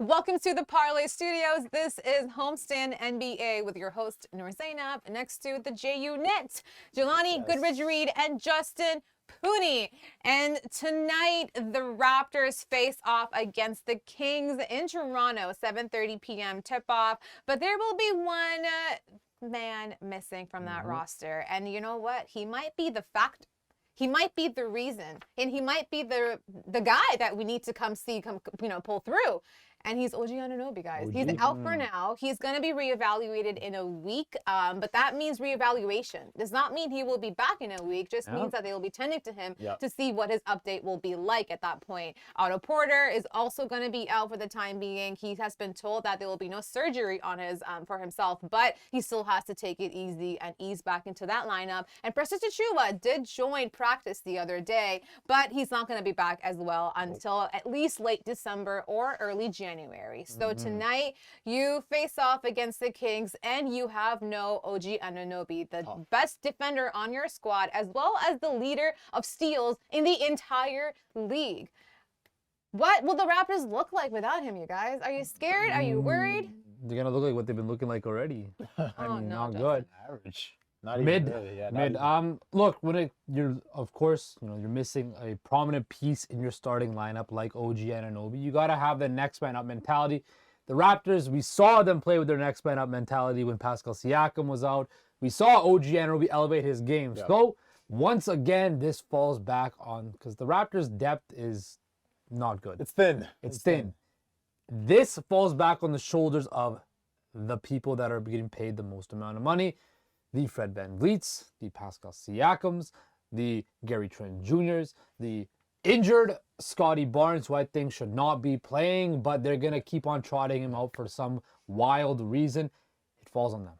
Welcome to the Parlay Studios. This is Homestand NBA with your host, Noor Zainab. Next to the JU Knit, Jelani, Goodridge-Reid, and Justin Pooni. And tonight, the Raptors face off against the Kings in Toronto, 7:30 p.m. tip-off. But there will be one man missing from that roster. And you know what? He might be the reason, and he might be the guy that we need to come pull through. And he's OG Anunoby, guys. He's out for now. He's going to be reevaluated in a week, but that means reevaluation. Does not mean he will be back in a week. Just means that they will be tending to him to see what his update will be like at that point. Otto Porter is also going to be out for the time being. He has been told that there will be no surgery on his for himself, but he still has to take it easy and ease back into that lineup. And Precious Achiuwa did join practice the other day, but he's not going to be back as well until at least late December or early January. So tonight you face off against the Kings and you have no OG Anunoby, the best defender on your squad, as well as the leader of steals in the entire league. What will the Raptors look like without him, you guys? Are you scared? Are you worried? They're going to look like what they've been looking like already. Not good. Average. Not Mid. Even really. Yeah, Mid. Look, you're missing a prominent piece in your starting lineup like OG Anunoby. You got to have the next man up mentality. The Raptors, we saw them play with their next man up mentality when Pascal Siakam was out. We saw OG Anunoby elevate his game. So once again, this falls back on, because the Raptors' depth is not good. It's thin. It's thin. This falls back on the shoulders of the people that are getting paid the most amount of money. The Fred VanVleets, the Pascal Siakams, the Gary Trent Jrs., the injured Scotty Barnes, who I think should not be playing, but they're going to keep on trotting him out for some wild reason. It falls on them.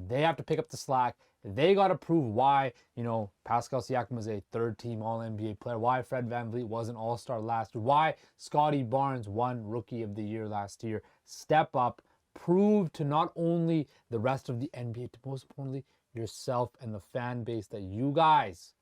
They have to pick up the slack. They got to prove why, Pascal Siakam is a third-team All-NBA player, why Fred VanVleet was an All-Star last year, why Scotty Barnes won Rookie of the Year last year. Step up, prove to not only the rest of the NBA, but most importantly, yourself and the fan base that you guys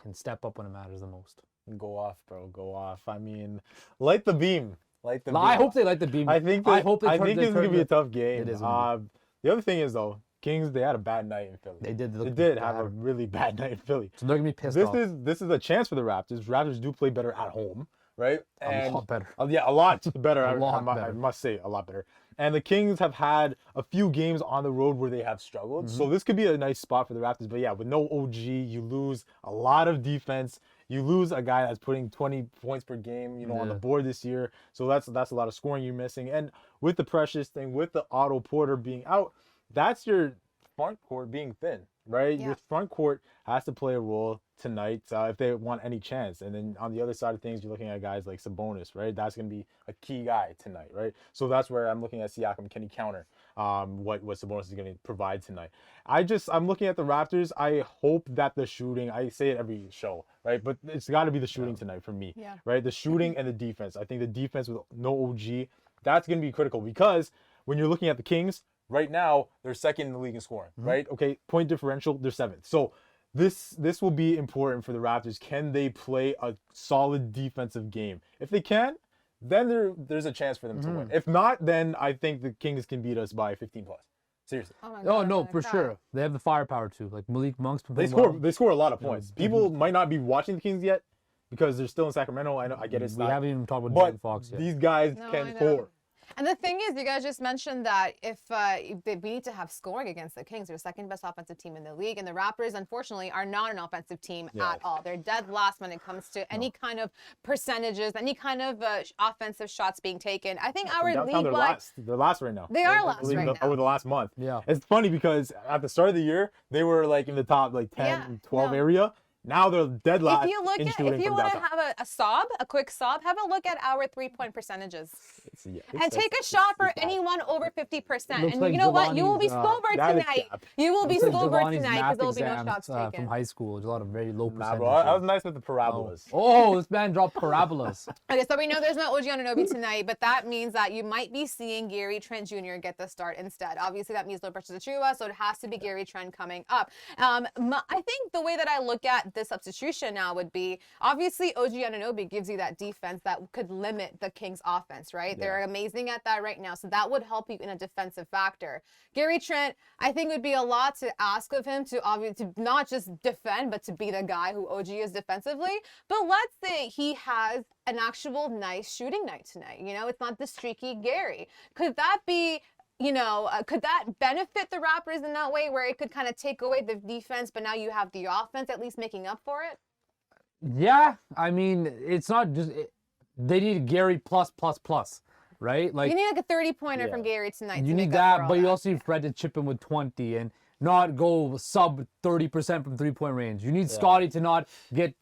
can step up when it matters the most. Go off, bro. Go off. I mean, light the beam. Light the beam. I hope they light the beam. I think this is going to be a tough game. It is. The other thing is, though, Kings, they had a bad night in Philly. They did have a really bad night in Philly. So they're going to be pissed off. This is a chance for the Raptors. Raptors do play better at home, right? A lot better. Yeah, a lot better. Better. I must say, a lot better. And the Kings have had a few games on the road where they have struggled. So this could be a nice spot for the Raptors. But yeah, with no OG, you lose a lot of defense. You lose a guy that's putting 20 points per game, on the board this year. So that's a lot of scoring you're missing. And with the Precious thing, with the Otto Porter being out, that's your front court being thin, right? Yeah. Your front court has to play a role tonight if they want any chance. And then on the other side of things, you're looking at guys like Sabonis, right? That's going to be a key guy tonight, right? So that's where I'm looking at Siakam. Can he counter what Sabonis is going to provide tonight? I'm looking at the Raptors. I hope that the shooting, I say it every show, right? But it's got to be the shooting tonight for me, right? The shooting and the defense. I think the defense with no OG, that's going to be critical, because when you're looking at the Kings, right now, they're second in the league in scoring, right? Okay, point differential, they're seventh. So this will be important for the Raptors. Can they play a solid defensive game? If they can, then there's a chance for them to win. If not, then I think the Kings can beat us by 15 plus. Seriously. Oh no, for sure. They have the firepower too. Like Malik Monk's been They score a lot of points. People might not be watching the Kings yet because they're still in Sacramento. I get it. We haven't even talked about Jordan Fox yet. These guys can score. And the thing is, you guys just mentioned that if we need to have scoring against the Kings, they're the second best offensive team in the league, and the Raptors, unfortunately, are not an offensive team at all. They're dead last when it comes to any kind of percentages, any kind of offensive shots being taken. I think our league they're last right now. They are last right now. Over the last month. Yeah. It's funny because at the start of the year, they were like in the top 10, 12 area. Now they're dead last. If you want to have a quick sob, have a look at our 3-point percentages. And take a shot for anyone over 50%. And like you know what? You will be sober tonight. You will be sober tonight because there will be no shots taken. From high school. There's a lot of very low percentages. Bro, I was nice with the parabolas. Oh, this man dropped parabolas. Okay, so we know there's no OG Anunoby tonight, but that means that you might be seeing Gary Trent Jr. get the start instead. Obviously, that means no Precious Achiuwa, so it has to be Gary Trent coming up. I think the way that I look at the substitution now would be, obviously OG Anunoby gives you that defense that could limit the Kings offense, right? Yeah. They're amazing at that right now. So that would help you in a defensive factor. Gary Trent, I think would be a lot to ask of him to obviously to not just defend, but to be the guy who OG is defensively. But let's say he has an actual nice shooting night tonight. You know, it's not the streaky Gary. Could that be, could that benefit the Raptors in that way where it could kind of take away the defense, but now you have the offense at least making up for it? Yeah, I mean, it's not just they need Gary plus, right? Like you need like a 30-pointer from Gary tonight. You need that, but you also need Fred to chip in with 20 and not go sub 30% from 3-point range. You need Scotty to not get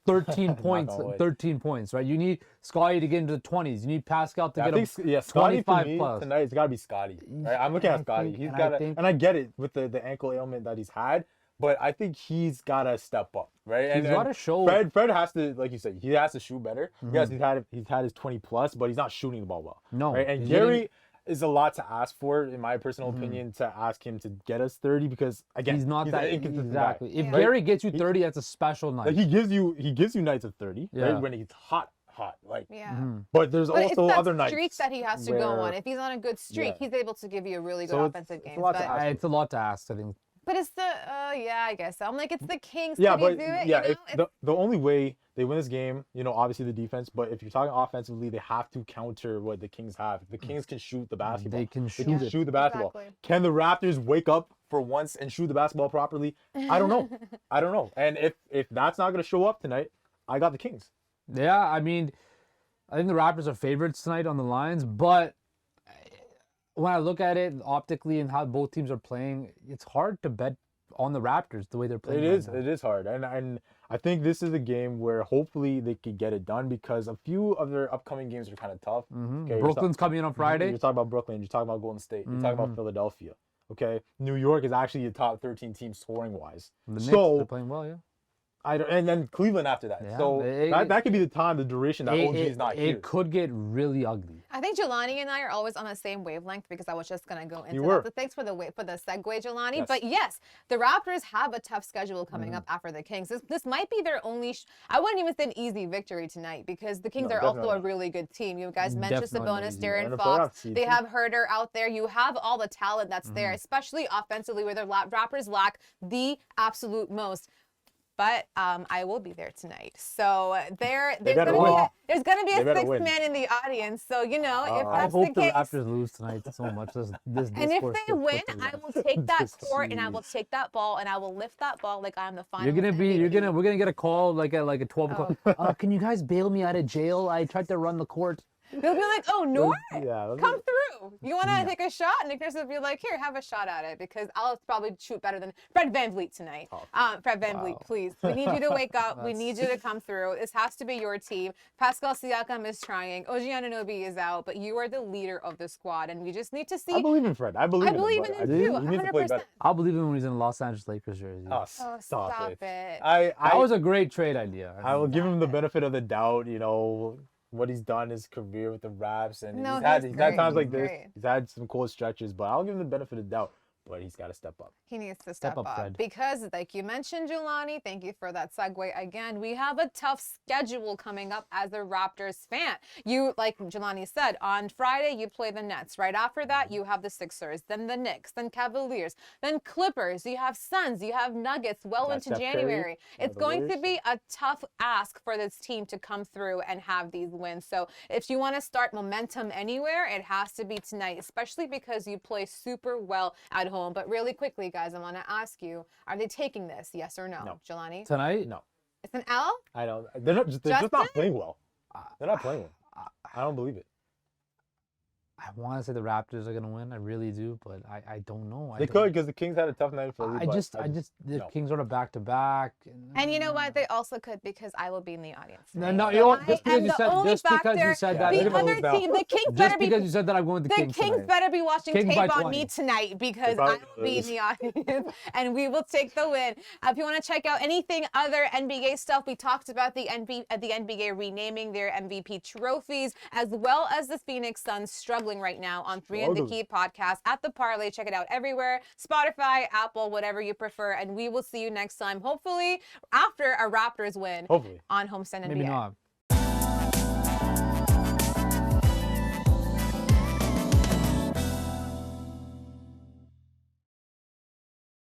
13 points, right? You need Scotty to get into the 20s. You need Pascal to get Scotty 25 for me plus. tonight. It's got to be Scotty. Right? I'm looking at Scotty. He's got to, and I get it with the ankle ailment that he's had, but I think he's got to step up, right? He's got to show. Fred has to, like you said, he has to shoot better. Mm-hmm. Yes, he's had his 20 plus, but he's not shooting the ball well. No, right? And Gary is a lot to ask for, in my personal opinion, to ask him to get us 30 because again, he's not that inconsistent exactly. guy. If Gary gets you 30, that's a special night. Like he gives you nights of 30, right? When he's hot. Like, but there's also other nights. Streaks that he has to go on. If he's on a good streak, he's able to give you a really good offensive game. It's a lot to ask, I think. But it's the I guess so. I'm like, it's the Kings. Yeah, Can but do it? yeah, the only way they win this game, obviously the defense. But if you're talking offensively, they have to counter what the Kings have. The Kings can shoot the basketball. They can shoot the basketball. Exactly. Can the Raptors wake up for once and shoot the basketball properly? I don't know. And if that's not gonna show up tonight, I got the Kings. Yeah, I mean, I think the Raptors are favorites tonight on the lines, but when I look at it optically and how both teams are playing, it's hard to bet on the Raptors the way they're playing. It is hard, and I think this is a game where hopefully they could get it done because a few of their upcoming games are kind of tough. Okay, Brooklyn's coming in on Friday. You're talking about Brooklyn. You're talking about Golden State. You're talking about Philadelphia. Okay, New York is actually a top 13 team scoring wise. The Knicks, they're playing well, yeah. And then Cleveland after that. Yeah, so that could be the duration that OG is not here. It could get really ugly. I think Jelani and I are always on the same wavelength because I was just gonna go into that. So thanks for the segue, Jelani. Yes. But yes, the Raptors have a tough schedule coming up after the Kings. This might be their only. I wouldn't even say an easy victory tonight because the Kings are also a really good team. You guys mentioned Sabonis, De'Aaron Fox. They have Herter out there. You have all the talent that's there, especially offensively, where the Raptors lack the absolute most. But I will be there tonight. So there's going to be a sixth man in the audience. So, if that's the case. I hope the Raptors lose tonight so much. And if they win, I will take that court and I will take that ball and I will lift that ball like I'm the final. We're going to get a call like at 12 o'clock. Can you guys bail me out of jail? I tried to run the court. They'll be like, oh, Noor, come through. You want to take a shot? Nick Nurse will be like, here, have a shot at it because I'll probably shoot better than Fred VanVleet tonight. Fred VanVleet, please. We need you to wake up. We need you to come through. This has to be your team. Pascal Siakam is trying. OG Anunoby is out, but you are the leader of the squad, and we just need to see. I believe in Fred. I believe in him too, 100%. I'll believe in when he's in Los Angeles Lakers jersey. Oh, stop it. That was a great trade idea. I will give him the benefit of the doubt, what he's done in his career with the Raps, and he's had times like this. He's had some cool stretches, but I'll give him the benefit of the doubt. But he's got to step up. He needs to step up Fred. because, like you mentioned, Jelani, thank you for that segue again. We have a tough schedule coming up as a Raptors fan. You, like Jelani said, on Friday you play the Nets. Right after that, you have the Sixers, then the Knicks, then Cavaliers, then Clippers. You have Suns, you have Nuggets well into January. It's going to be a tough ask for this team to come through and have these wins. So if you want to start momentum anywhere, it has to be tonight, especially because you play super well at home. But really quickly, guys, I want to ask you, are they taking this? Yes or no? Jelani? Tonight? No. It's an L? I don't. They're just not playing well. They're not playing well. I don't believe it. I want to say the Raptors are going to win. I really do, but I don't know. They could because the Kings had a tough night for the Kings are back-to-back. And you know what? They also could because I will be in the audience. Just because you said that. The other team, the Kings better be. Just because you said that, I'm going with the Kings. The Kings better be watching tape on me tonight because I will be in the audience and we will take the win. If you want to check out anything other NBA stuff, we talked about the NBA renaming their MVP trophies as well as the Phoenix Suns struggling gambling right now on 3 and the Key podcast at The Parlay. Check it out everywhere. Spotify, Apple, whatever you prefer. And we will see you next time, hopefully after a Raptors win Hopefully. on Homestand NBA. Maybe not.